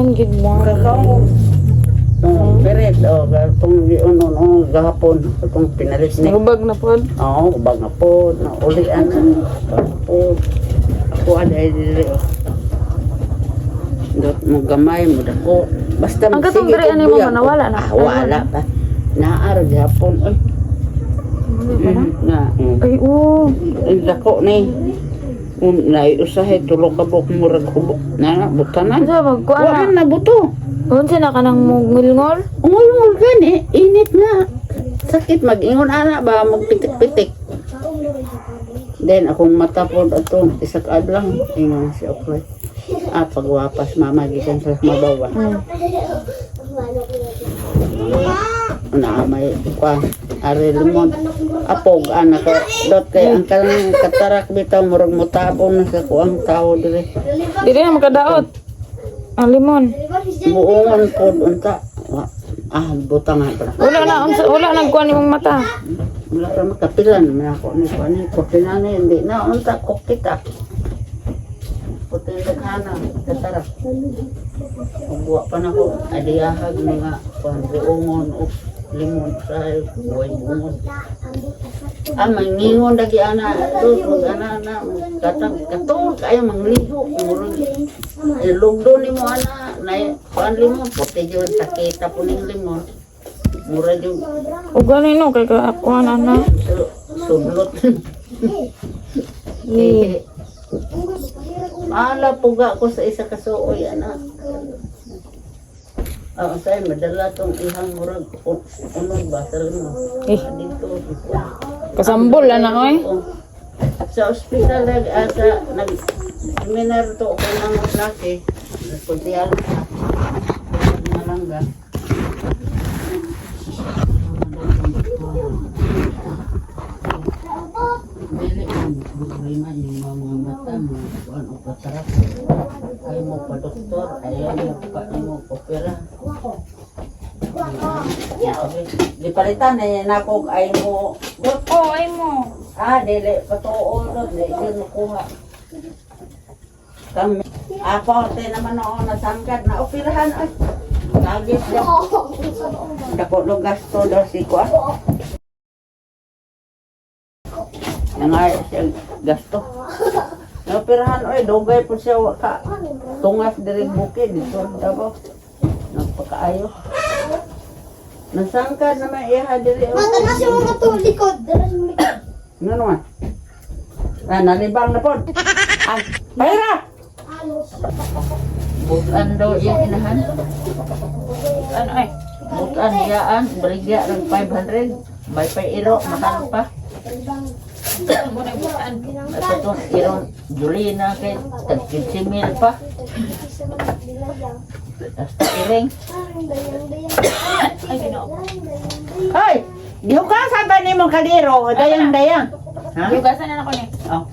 Yan, good mo. Kakao. Pirit, kung giunon gahapon, kung pinalis ni. Nagubag na po. Oo, ubag na po, naulian na. Po. Ako aday dili. Dot mo gamay mo dako. Basta Ang katong diri ani mo manawala na. Wala pa. Naar gahapon. Ay. Nga. Ay, oo. Ay dako ni. Naiusahay tulog ka buk murag kubo. Na butanan. Sa magkuan Wala na. na buto. Unsa na kanang ngulngol? Ungol gani, init na. Sakit mag-ingon ana ba magpitik-pitik. Then akong mata po ato isak adlang ingon si Okoy. Pagwapas mama gikan sa mabawa. Na may kwa ari limon apog anak ko dot kay ang kalang katarak bitaw murag mutabon na sa kuang tao dire. Dili na makadaot. Ang limon. Buongon pod unta. Butang nga. Wala nagkuan imong mata. Wala ra makapilan man ako ni kuan ni kotinane hindi na unta ko kita. Putin daghana katarak. Buwa pa na ko adiyahag mga kuan buongon o limon sa buhay bungon. Mangingon lagi ana to ana na katong kayo mangliho murag lugdo nimo ana na kuan limon puti jud sakita po ning limon murag jud O gani no kay kuan ana. sublot. Ala puga ko sa isa ka suoy ana. Say madala tong ihang murag unod ba sa mo. Dito. Kasambol na oy. Sa ospital sa nag-seminar to ko ng laki. Nagpuntiyan na langga. Dili ang problema yung mga mata mo. Kuan o patarap. Ay mo pa doktor, ayaw mo opera. Di palitan na ako ay mo. Ay mo. Dili patuon dili makuha. Kami ako te naman ako nasangkad na operahan ay. Nagis daw. Dako lo gasto daw si ko. Nangay siya gasto. Naoperahan oy dugay po siya ka. Tungas diri bukid dito daw. Nagpakaayo. Nasangkad na may iha diri. Mata na siya mga tulikod. Ano naman? Nalibang na po. Pahira! Bukan daw yung inahan. Ano ay? Bukan yaan. Baligya ng 500. May pairo. Mahal pa. At ito, irong Julina kay 15,000 pa. Hasta iring. Ay ginoo. Hoy! Di ko ka ba ni mong kaliro? Dayang-dayang. Ha? Yugasan na ako ni. Oh.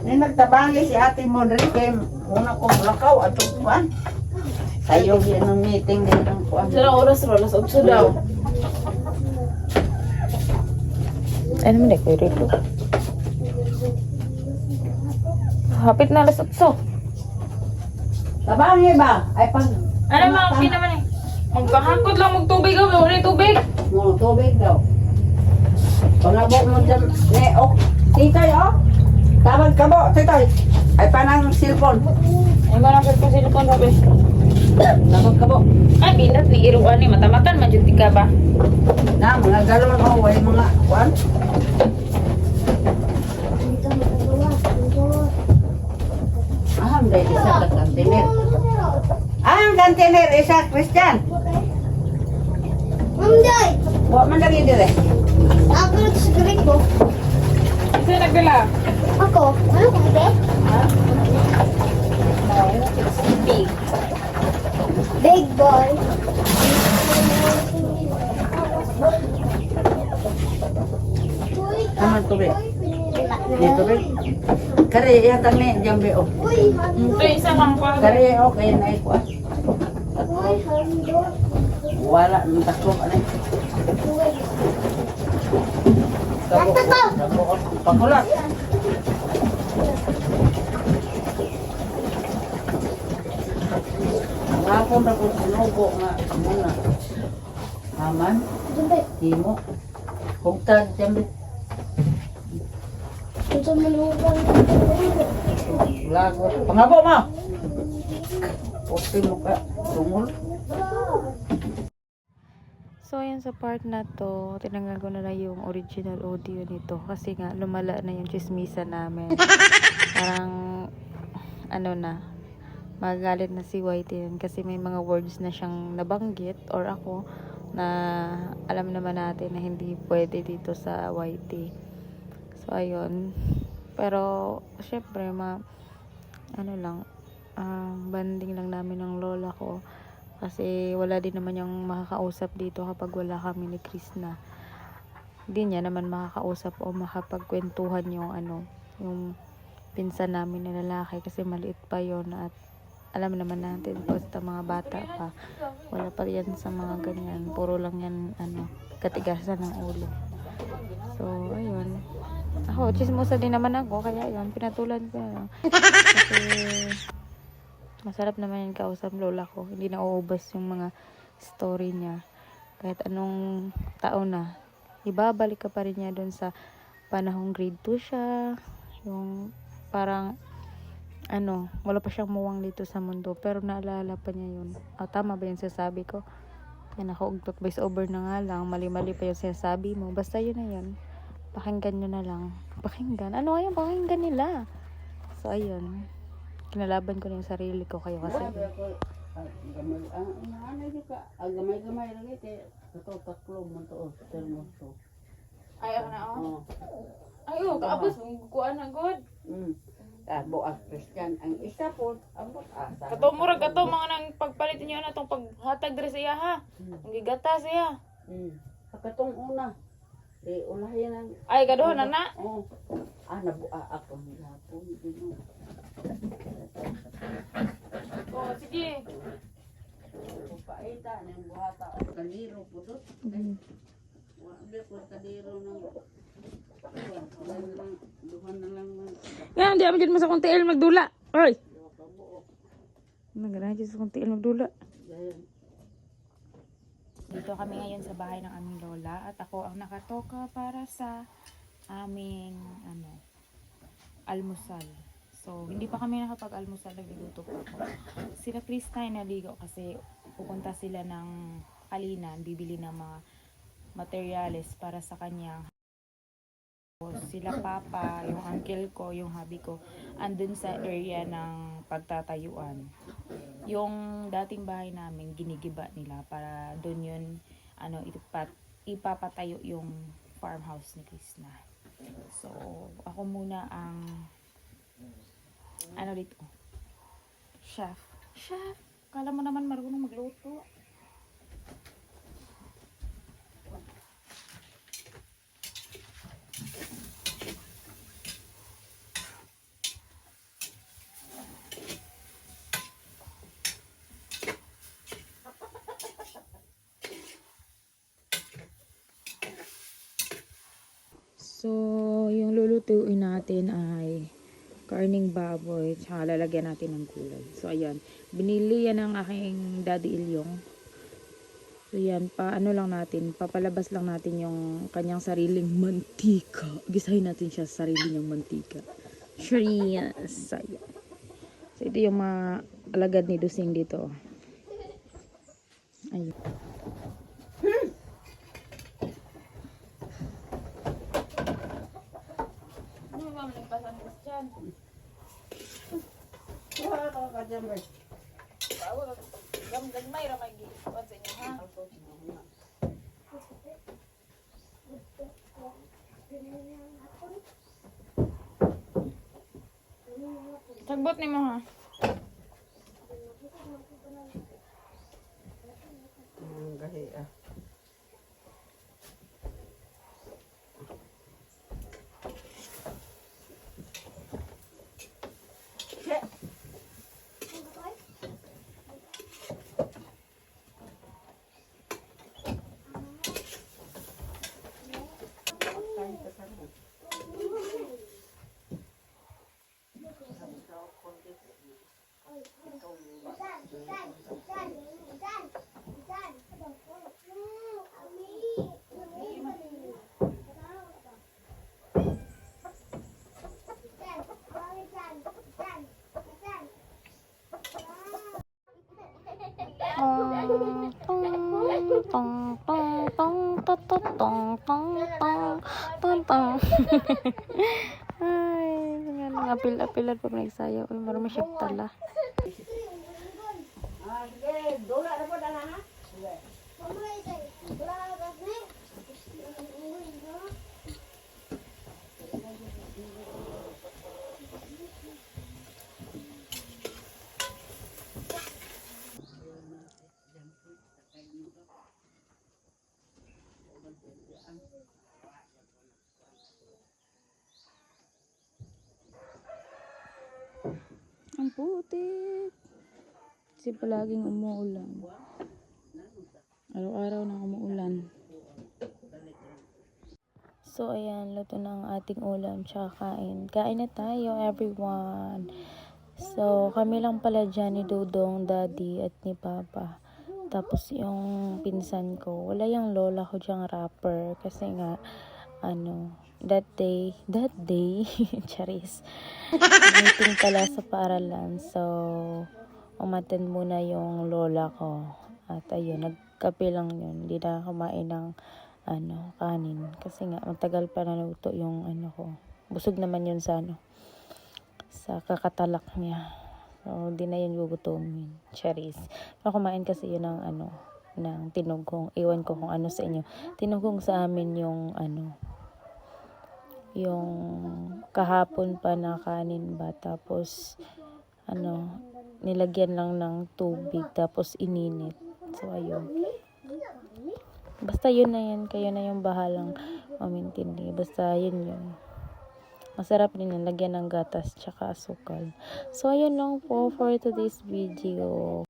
Ni nagtabangi si Ate Modric kay una kong lakaw at kuan. Sayo yun ng meeting din ng kuan. Sira oras ro, las 8 daw. Ano man ko rito? Hapit na las 8. Tabangi ba? Ay pag Ano mga kina naman eh? Magpahangkot lang magtubig ako, wala yung tubig. mo tubig daw. Pangabo mo dyan. Titoy Tawag ka mo, titoy. Ay panang cellphone. Ay marang ko silikon sabi. Tawag ka mo. Ay binat ni iruan ni matamatan man jud ka ba? Na mga galon way mga kuan. Dahil isa ka kantinir. Ang kantinir, isa Christian. Mamday! Buat man lagi dire. Ako na sa galing ko. Isa nagdala. Ako? Ano kung hindi? Big. Big boy. Sama tubig. Dito rin. Kare yata ni jambe o. Ito isa kang pa. Kare o kaya na ikuha. Wala nang takbo ka na. Pakulat. Kahapon na ko sinubo nga. Muna. Haman. Jumbe. Himo. Hugtad. Jambit. Kung sa malugan. Lagot. Pangabo mo! Puti mo ka. Tungol. So, ayan sa part na to, tinanggal ko na lang yung original audio nito kasi nga lumala na yung chismisa namin. Parang, ano na, magagalit na si Whitey yun kasi may mga words na siyang nabanggit or ako na alam naman natin na hindi pwede dito sa Whitey. So, ayun. Pero, syempre, banding lang namin ng lola ko. Kasi wala din naman yung makakausap dito kapag wala kami ni Krishna. Hindi niya naman makakausap o makapagkwentuhan yung pinsan namin na lalaki kasi maliit pa yon at alam naman natin basta mga bata pa. Wala pa yan sa mga ganyan. Puro lang yan katigasan ng ulo. So, ayun. Ako, chismosa din naman ako kaya yun, pinatulan ko na. Kasi masarap naman yung kausap lola ko. Hindi na uubos yung mga story niya. Kahit anong taon na. Ibabalik ka pa rin niya doon sa panahong grade 2 siya. Yung parang, wala pa siyang muwang dito sa mundo. Pero naalala pa niya yun. Tama ba yung sinasabi ko? Yan ako, ugtot voice over na nga lang. Mali-mali pa yung sinasabi mo. Basta yun na yun. Pakinggan nyo na lang. Pakinggan? Ano nga yung pakinggan nila? So, ayun. Kinalaban ko na yung sarili ko kayo kasi Gamay-gamay lang ito. Ito, taklo mo to. ay ako na ay kaabos kuan na god Tabo ang Christian. Ang isa po, abot asa. katumurag kato mga nang pagpalit niyo na tong paghatag diri sa iya ha ang gigata siya Katong una. Ulahin ang... ay kaduha na na Oo. Nabua ako ng hapon. sige Paita ng buhata. Kaliro po doon. Wala po kaliro ng... Duhan na lang. yan di amigin mo sa kong tiil magdula ay naganahan sa kong tiil magdula. Dito kami ngayon sa bahay ng aming lola at ako ang nakatoka para sa aming almusal. So, hindi pa kami nakapag-almusal, nagluluto pa ako. Sila Krista ay naligo kasi pupunta sila ng Kalinan, bibili ng mga materyales para sa kanyang sila papa, yung uncle ko, yung hubby ko, andun sa area ng pagtatayuan. Yung dating bahay namin, ginigiba nila para doon yun, ipapatayo yung farmhouse ni Krishna. So, ako muna ang, dito? Chef. Chef! Kala mo naman marunong magluto. So, yung lulutuin natin ay karning baboy, tsaka lalagyan natin ng gulay. So, ayan. Binili yan ng aking Daddy Ilyong. So, yan. Papalabas lang natin yung kanyang sariling mantika. Gisahin natin siya sa sarili niyang mantika. Sure, yes. So, ayan. So, ito yung mga alagad ni Dusing dito. Ayun. Wala ka ka dyan, Bert. Gagmay ramay giwan sa inyo ha. Sagbot ni mo ha. Gahi tong tong tong tong tong tong tong tong tong. Ay, nga apil-apilan pag nagsayaw. Ay, marami siya tala. Ang putik. Kasi palaging umuulan. Araw-araw na umuulan. So, ayan. Luto na ang ating ulam tsaka kain. Kain na tayo, everyone. So, kami lang pala dyan ni Dudong, Daddy, at ni Papa. Tapos, yung pinsan ko. Wala yung lola ko dyang rapper. Kasi nga, that day, charis, meeting pala sa paaralan. So, umattend muna yung lola ko. At ayun, nagkape lang yun. Hindi na kumain ng, kanin. Kasi nga, matagal pa na luto yung, ko. Busog naman yun sa, sa kakatalak niya. So, di na yun gugutumin. Charis. Pero kumain kasi yun ng, ng tinugong. Iwan ko kung ano sa inyo. Tinugong sa amin yung, yung kahapon pa na kanin ba, tapos nilagyan lang ng tubig tapos ininit. So ayun, basta yun na yan, kayo na yung bahalang mamintindi, basta yun. Masarap din yan, lagyan ng gatas tsaka asukal. So ayun lang po for today's video.